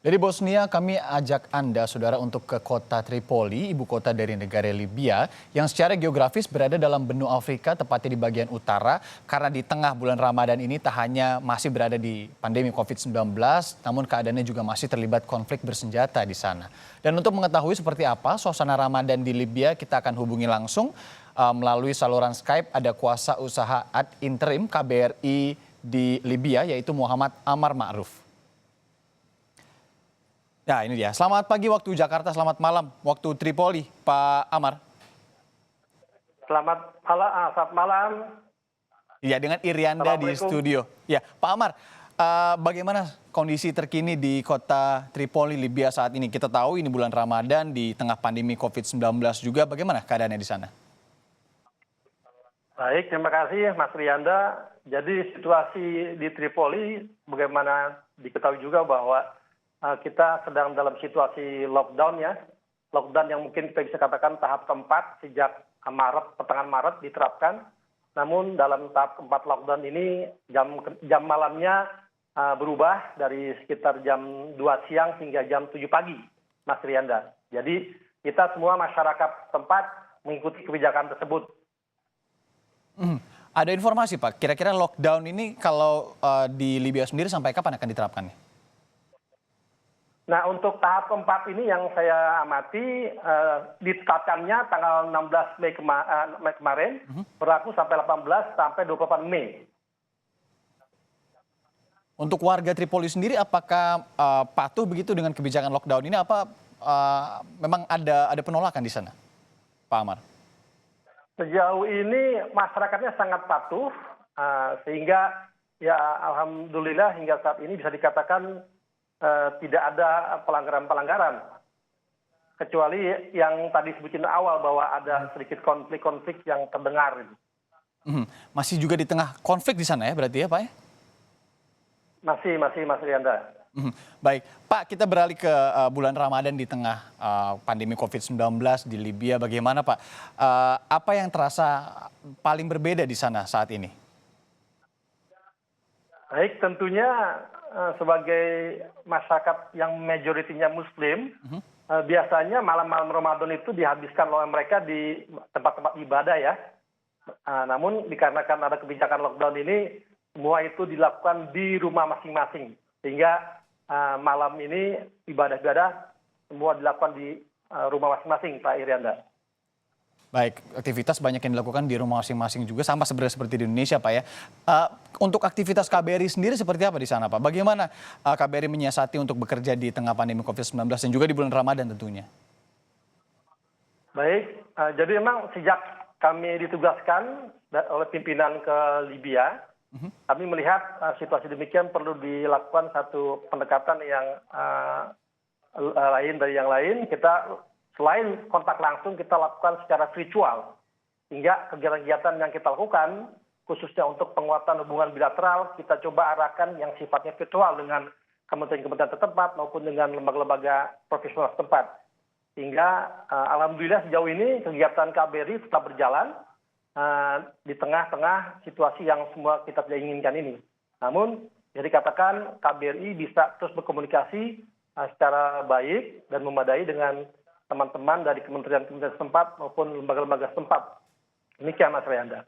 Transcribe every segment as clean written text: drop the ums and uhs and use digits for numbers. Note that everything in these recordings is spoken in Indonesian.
Dari Bosnia, kami ajak Anda, saudara, untuk ke kota Tripoli, ibu kota dari negara Libya, yang secara geografis berada dalam benua Afrika, tepatnya di bagian utara. Karena di tengah bulan Ramadan ini tak hanya masih berada di pandemi COVID-19, namun keadaannya juga masih terlibat konflik bersenjata di sana. Dan untuk mengetahui seperti apa suasana Ramadan di Libya, kita akan hubungi langsung melalui saluran Skype. Ada kuasa usaha ad interim KBRI di Libya, yaitu Muhammad Amar Ma'ruf. Ya, ini dia. Selamat pagi waktu Jakarta, selamat malam waktu Tripoli, Pak Amar. Selamat malam. Ya, dengan Irianda di studio. Ya, Pak Amar, bagaimana kondisi terkini di kota Tripoli, Libya saat ini? Kita tahu ini bulan Ramadan di tengah pandemi COVID-19 juga. Bagaimana keadaannya di sana? Baik, terima kasih Mas Rianda. Jadi situasi di Tripoli, bagaimana diketahui juga bahwa kita sedang dalam situasi lockdown ya. Lockdown yang mungkin kita bisa katakan tahap keempat sejak pertengahan Maret diterapkan. Namun dalam tahap keempat lockdown ini jam malamnya berubah dari sekitar jam 2 siang hingga jam 7 pagi, Mas Rianda. Jadi kita semua masyarakat tempat mengikuti kebijakan tersebut. Ada informasi Pak, kira-kira lockdown ini kalau di Libya sendiri sampai kapan akan diterapkan? Nah, untuk tahap keempat ini yang saya amati ditetapkannya tanggal 16 Mei kemarin, berlaku sampai 18 sampai 28 Mei. Untuk warga Tripoli sendiri, apakah patuh begitu dengan kebijakan lockdown ini? Apa memang ada penolakan di sana, Pak Amar? Sejauh ini masyarakatnya sangat patuh, sehingga ya alhamdulillah hingga saat ini bisa dikatakan tidak ada pelanggaran-pelanggaran. Kecuali yang tadi sebutin awal bahwa ada sedikit konflik-konflik yang terdengar. Masih juga di tengah konflik di sana ya berarti ya Pak ya? Masih Mas Rianda. Baik, Pak, kita beralih ke bulan Ramadan di tengah pandemi COVID-19 di Libya. Bagaimana Pak? Apa yang terasa paling berbeda di sana saat ini? Baik, tentunya sebagai masyarakat yang majoritinya Muslim, biasanya malam-malam Ramadan itu dihabiskan oleh mereka di tempat-tempat ibadah ya. Namun dikarenakan ada kebijakan lockdown ini, semua itu dilakukan di rumah masing-masing. Sehingga malam ini ibadah-ibadah semua dilakukan di rumah masing-masing, Pak Irianda. Baik, aktivitas banyak yang dilakukan di rumah masing-masing juga, sama sebenarnya seperti di Indonesia Pak ya. Untuk aktivitas KBRI sendiri seperti apa di sana Pak? Bagaimana KBRI menyiasati untuk bekerja di tengah pandemi COVID-19 dan juga di bulan Ramadan tentunya? Baik, jadi memang sejak kami ditugaskan oleh pimpinan ke Libya, kami melihat situasi demikian perlu dilakukan satu pendekatan yang lain dari yang lain. Kita selain kontak langsung, kita lakukan secara virtual. Hingga kegiatan-kegiatan yang kita lakukan, khususnya untuk penguatan hubungan bilateral, kita coba arahkan yang sifatnya virtual dengan kementerian-kementerian setempat maupun dengan lembaga-lembaga profesional setempat. Hingga alhamdulillah sejauh ini kegiatan KBRI tetap berjalan di tengah-tengah situasi yang semua kita tidak inginkan ini. Namun, jadi katakan KBRI bisa terus berkomunikasi secara baik dan memadai dengan teman-teman dari kementerian-kementerian setempat maupun lembaga-lembaga setempat. Demikian Mas Rianda.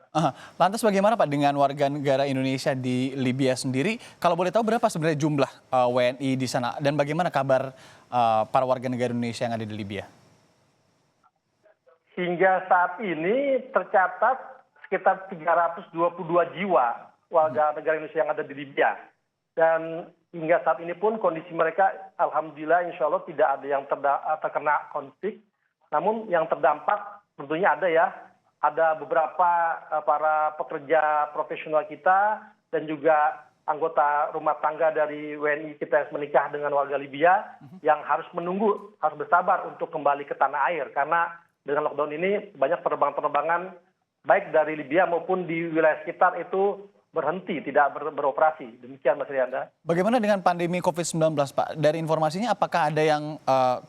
Lantas bagaimana Pak dengan warga negara Indonesia di Libya sendiri? Kalau boleh tahu berapa sebenarnya jumlah WNI di sana dan bagaimana kabar para warga negara Indonesia yang ada di Libya? Hingga saat ini tercatat sekitar 322 jiwa warga negara Indonesia yang ada di Libya. Dan hingga saat ini pun kondisi mereka alhamdulillah insya Allah tidak ada yang terkena konflik. Namun yang terdampak tentunya ada ya. Ada beberapa para pekerja profesional kita dan juga anggota rumah tangga dari WNI kita yang menikah dengan warga Libya yang harus menunggu, harus bersabar untuk kembali ke tanah air. Karena dengan lockdown ini banyak penerbangan-penerbangan baik dari Libya maupun di wilayah sekitar itu berhenti, tidak beroperasi. Demikian Mas Rianda. Bagaimana dengan pandemi COVID-19 Pak? Dari informasinya apakah ada yang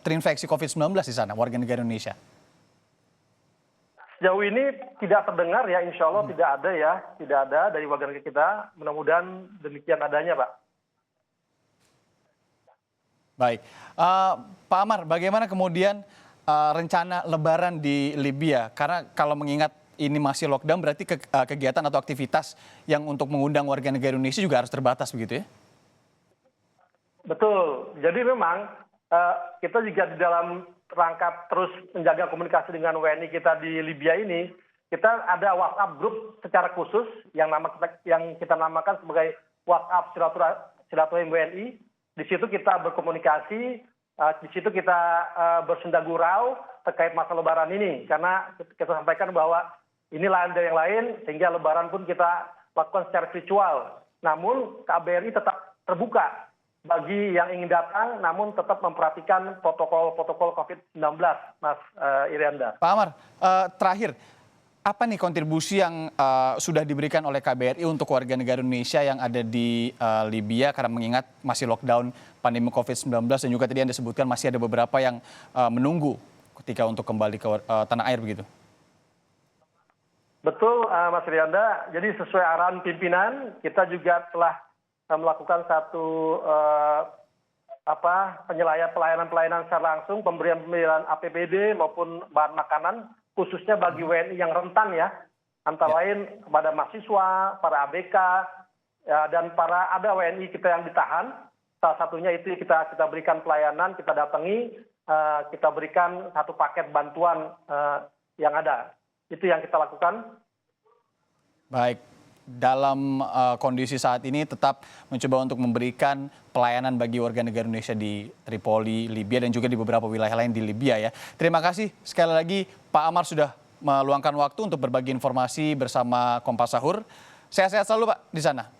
terinfeksi COVID-19 di sana, warga negara Indonesia? Sejauh ini tidak terdengar ya, insya Allah tidak ada ya. Tidak ada dari warga negara kita. Mudah-mudahan demikian adanya Pak. Baik, Pak Amar, bagaimana kemudian rencana Lebaran di Libya? Karena kalau mengingat ini masih lockdown, berarti kegiatan atau aktivitas yang untuk mengundang warga negara Indonesia juga harus terbatas begitu ya? Betul. Jadi memang kita juga di dalam rangka terus menjaga komunikasi dengan WNI kita di Libya ini, kita ada WhatsApp grup secara khusus yang kita namakan sebagai WhatsApp Silaturahim WNI. Di situ kita berkomunikasi, di situ kita bersenda gurau terkait masa Lebaran ini, karena kita sampaikan bahwa ini lain dari yang lain, sehingga Lebaran pun kita lakukan secara virtual. Namun KBRI tetap terbuka bagi yang ingin datang, namun tetap memperhatikan protokol COVID-19, Mas Irianda. Pak Amar, terakhir, apa nih kontribusi yang sudah diberikan oleh KBRI untuk warga negara Indonesia yang ada di Libya, karena mengingat masih lockdown pandemi COVID-19 dan juga tadi Anda sebutkan masih ada beberapa yang menunggu ketika untuk kembali ke tanah air begitu? Betul, Mas Rianda. Jadi sesuai arahan pimpinan, kita juga telah melakukan satu pelayanan secara langsung, pemberian APBD maupun bahan makanan, khususnya bagi WNI yang rentan ya, antara lain kepada mahasiswa, para ABK, dan ada WNI kita yang ditahan. Salah satunya itu kita berikan pelayanan, kita datangi, kita berikan satu paket bantuan yang ada. Itu yang kita lakukan. Baik, dalam kondisi saat ini tetap mencoba untuk memberikan pelayanan bagi warga negara Indonesia di Tripoli, Libya, dan juga di beberapa wilayah lain di Libya ya. Terima kasih sekali lagi Pak Amar sudah meluangkan waktu untuk berbagi informasi bersama Kompas Sahur. Sehat-sehat selalu Pak di sana.